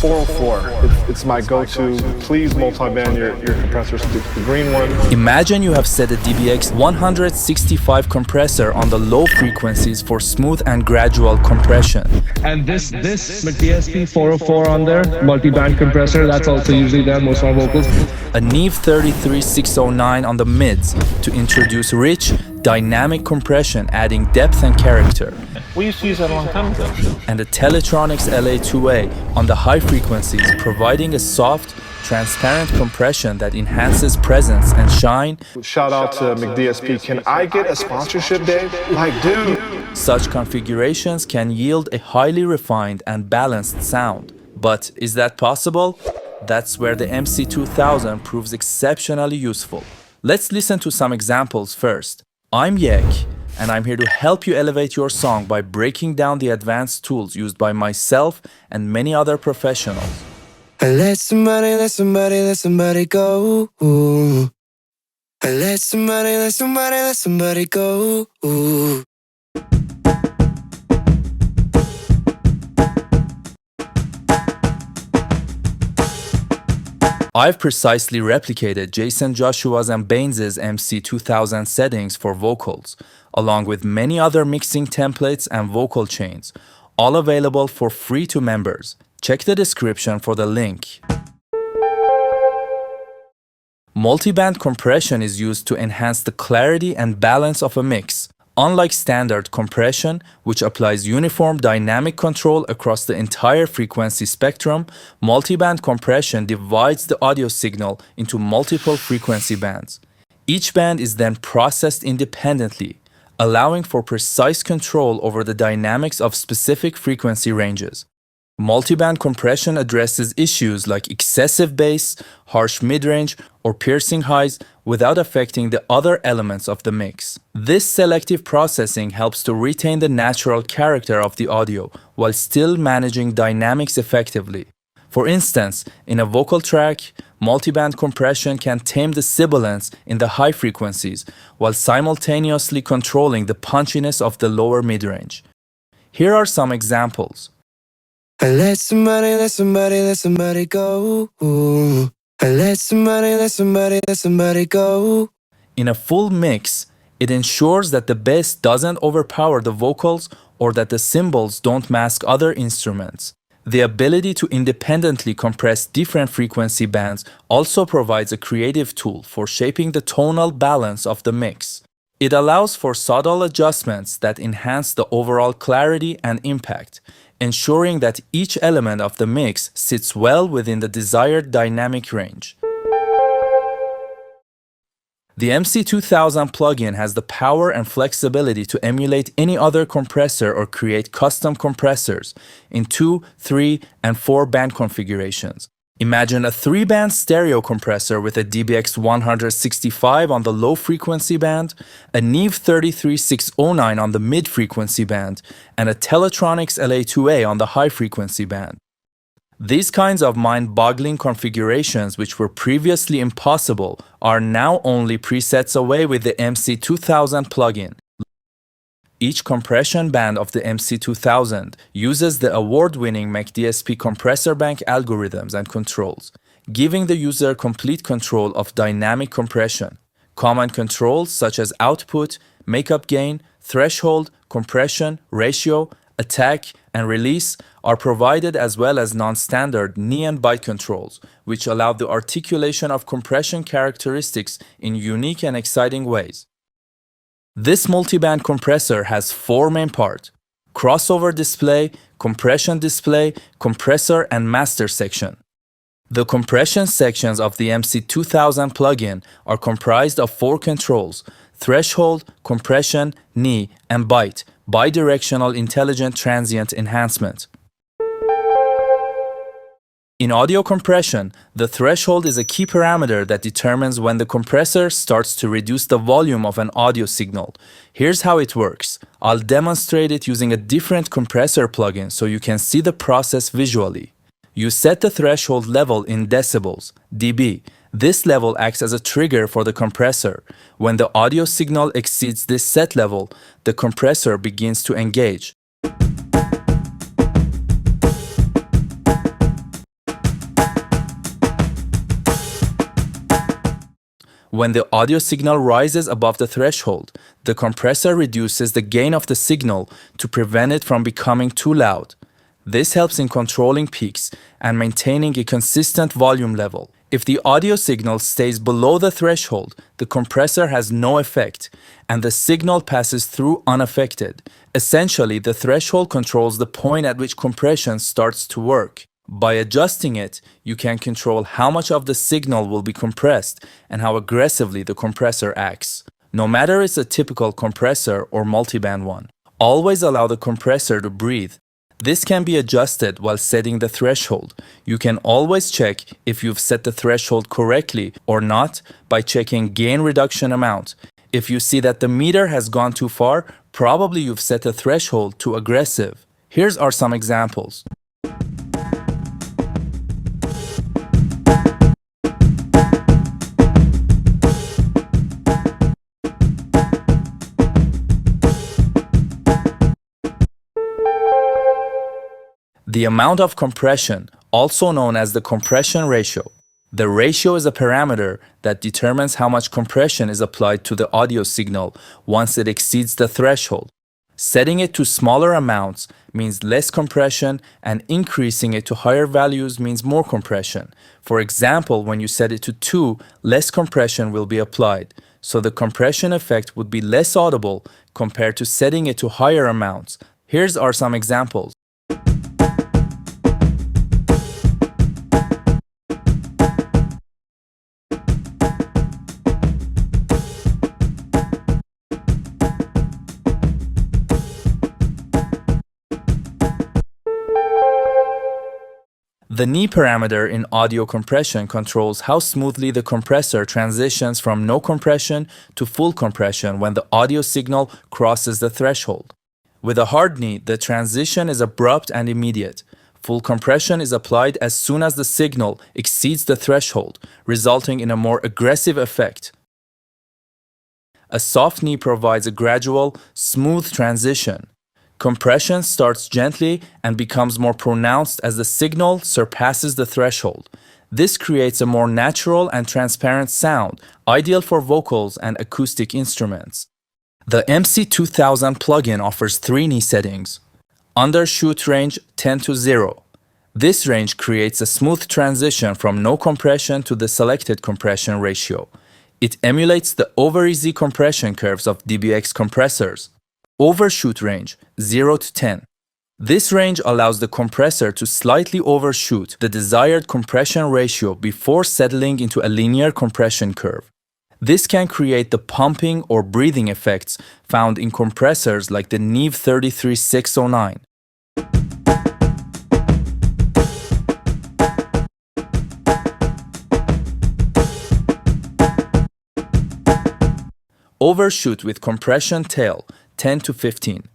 404. It's my go-to. Please multiband your compressors to the green one. Imagine you have set a DBX 165 compressor on the low frequencies for smooth and gradual compression. And this McDSP 404 on there, multiband compressor, that's also usually there, most of my vocals. A Neve 33609 on the mids to introduce rich, dynamic compression, adding depth and character. We used to use that a long time ago. And a Teletronix LA2A on the high frequencies, providing a soft, transparent compression that enhances presence and shine. Shout out to McDSP. Can I get a sponsorship, Dave? Like, dude. Such configurations can yield a highly refined and balanced sound. But is that possible? That's where the MC2000 proves exceptionally useful. Let's listen to some examples first. I'm Yek, and I'm here to help you elevate your song by breaking down the advanced tools used by myself and many other professionals. Let somebody go. Let somebody go. I've precisely replicated Jaycen Joshua's and Bainz's MC2000 settings for vocals, along with many other mixing templates and vocal chains, all available for free to members. Check the description for the link. Multiband compression is used to enhance the clarity and balance of a mix. Unlike standard compression, which applies uniform dynamic control across the entire frequency spectrum, multiband compression divides the audio signal into multiple frequency bands. Each band is then processed independently, allowing for precise control over the dynamics of specific frequency ranges. Multiband compression addresses issues like excessive bass, harsh midrange, or piercing highs without affecting the other elements of the mix. This selective processing helps to retain the natural character of the audio while still managing dynamics effectively. For instance, in a vocal track, multiband compression can tame the sibilance in the high frequencies while simultaneously controlling the punchiness of the lower midrange. Here are some examples. Let somebody go. Let somebody go. In a full mix, it ensures that the bass doesn't overpower the vocals or that the cymbals don't mask other instruments. The ability to independently compress different frequency bands also provides a creative tool for shaping the tonal balance of the mix. It allows for subtle adjustments that enhance the overall clarity and impact, ensuring that each element of the mix sits well within the desired dynamic range. The MC2000 plugin has the power and flexibility to emulate any other compressor or create custom compressors in 2, 3, and 4 band configurations. Imagine a 3-band stereo compressor with a DBX 165 on the low frequency band, a Neve 33609 on the mid frequency band, and a Teletronix LA2A on the high frequency band. These kinds of mind-boggling configurations, which were previously impossible, are now only presets away with the MC2000 plugin. Each compression band of the MC2000 uses the award-winning McDSP compressor bank algorithms and controls, giving the user complete control of dynamic compression. Common controls such as output, makeup gain, threshold, compression, ratio, attack, and release are provided, as well as non-standard knee and bite controls, which allow the articulation of compression characteristics in unique and exciting ways. This multiband compressor has 4 main parts: crossover display, compression display, compressor, and master section. The compression sections of the MC2000 plugin are comprised of 4 controls: threshold, compression, knee, and bite, bidirectional intelligent transient enhancement. In audio compression, the threshold is a key parameter that determines when the compressor starts to reduce the volume of an audio signal. Here's how it works. I'll demonstrate it using a different compressor plugin so you can see the process visually. You set the threshold level in decibels, dB. This level acts as a trigger for the compressor. When the audio signal exceeds this set level, the compressor begins to engage. When the audio signal rises above the threshold, the compressor reduces the gain of the signal to prevent it from becoming too loud. This helps in controlling peaks and maintaining a consistent volume level. If the audio signal stays below the threshold, the compressor has no effect, and the signal passes through unaffected. Essentially, the threshold controls the point at which compression starts to work. By adjusting it, you can control how much of the signal will be compressed and how aggressively the compressor acts. No matter it's a typical compressor or multiband one, always allow the compressor to breathe. This can be adjusted while setting the threshold. You can always check if you've set the threshold correctly or not by checking gain reduction amount. If you see that the meter has gone too far, probably you've set the threshold too aggressive. Here are some examples. The amount of compression, also known as the compression ratio. The ratio is a parameter that determines how much compression is applied to the audio signal once it exceeds the threshold. Setting it to smaller amounts means less compression, and increasing it to higher values means more compression. For example, when you set it to 2, less compression will be applied, so the compression effect would be less audible compared to setting it to higher amounts. Here are some examples. The Neve parameter in audio compression controls how smoothly the compressor transitions from no compression to full compression when the audio signal crosses the threshold. With a hard Neve, the transition is abrupt and immediate. Full compression is applied as soon as the signal exceeds the threshold, resulting in a more aggressive effect. A soft Neve provides a gradual, smooth transition. Compression starts gently and becomes more pronounced as the signal surpasses the threshold. This creates a more natural and transparent sound, ideal for vocals and acoustic instruments. The MC2000 plugin offers 3 Neve settings. Undershoot range 10 to 0. This range creates a smooth transition from no compression to the selected compression ratio. It emulates the over-easy compression curves of DBX compressors. Overshoot range 0 to 10. This range allows the compressor to slightly overshoot the desired compression ratio before settling into a linear compression curve. This can create the pumping or breathing effects found in compressors like the Neve 33609. Overshoot with compression tail 10 to 15.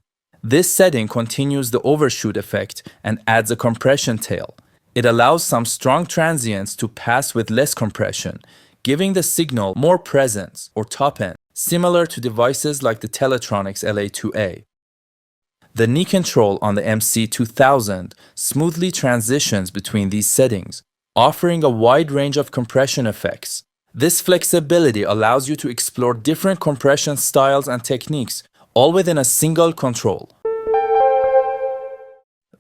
This setting continues the overshoot effect and adds a compression tail. It allows some strong transients to pass with less compression, giving the signal more presence or top end, similar to devices like the Teletronix LA2A. The Neve control on the MC2000 smoothly transitions between these settings, offering a wide range of compression effects. This flexibility allows you to explore different compression styles and techniques, all within a single control.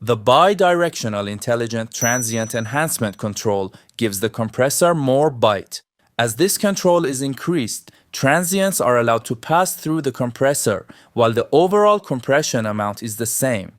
The bi-directional intelligent transient enhancement control gives the compressor more bite. As this control is increased, transients are allowed to pass through the compressor, while the overall compression amount is the same.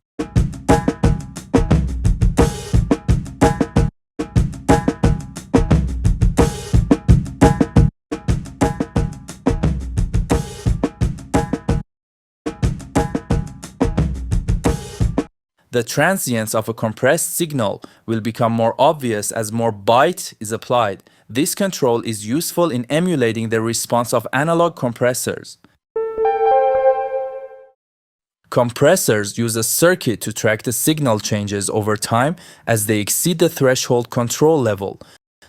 The transients of a compressed signal will become more obvious as more bite is applied. This control is useful in emulating the response of analog compressors. Compressors use a circuit to track the signal changes over time as they exceed the threshold control level.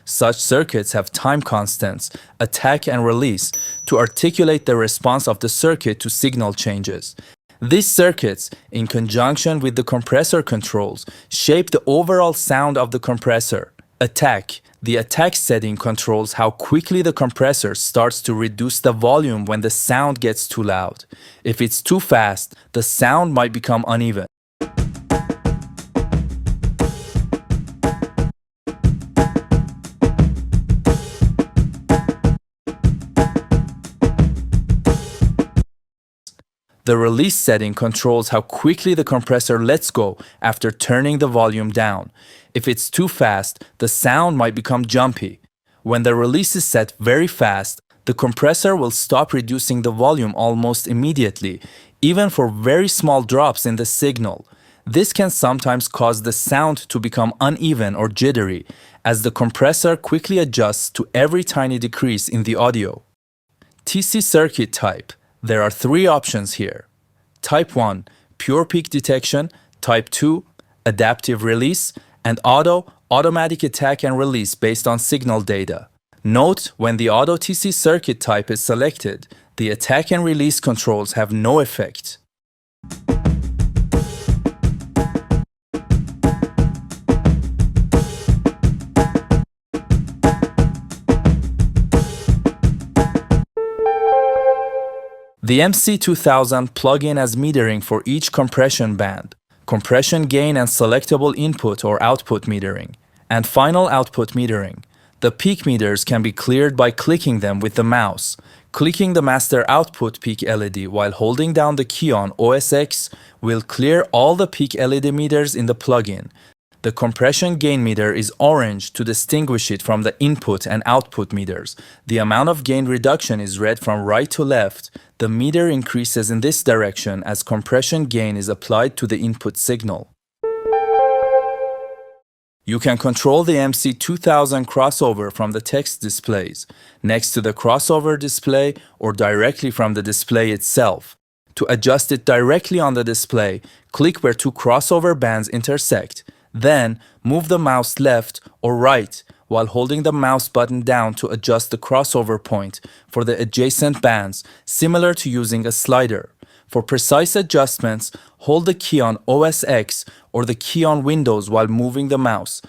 Such circuits have time constants, attack and release, to articulate the response of the circuit to signal changes. These circuits, in conjunction with the compressor controls, shape the overall sound of the compressor. Attack, The attack setting controls how quickly the compressor starts to reduce the volume when the sound gets too loud. If it's too fast, the sound might become uneven. The release setting controls how quickly the compressor lets go after turning the volume down. If it's too fast, the sound might become jumpy. When the release is set very fast, the compressor will stop reducing the volume almost immediately, even for very small drops in the signal. This can sometimes cause the sound to become uneven or jittery, as the compressor quickly adjusts to every tiny decrease in the audio. TC circuit type. There are three options here. Type 1, pure peak detection. Type 2, adaptive release. And automatic attack and release based on signal data. Note, when the auto TC circuit type is selected, the attack and release controls have no effect. The MC2000 plug-in has metering for each compression band, compression gain and selectable input or output metering, and final output metering. The peak meters can be cleared by clicking them with the mouse. Clicking the master output peak LED while holding down the key on OSX will clear all the peak LED meters in the plug-in. The compression gain meter is orange to distinguish it from the input and output meters. The amount of gain reduction is read from right to left. The meter increases in this direction as compression gain is applied to the input signal. You can control the MC2000 crossover from the text displays, next to the crossover display, or directly from the display itself. To adjust it directly on the display, click where two crossover bands intersect. Then, move the mouse left or right while holding the mouse button down to adjust the crossover point for the adjacent bands, similar to using a slider. For precise adjustments, hold the key on OS X or the key on Windows while moving the mouse.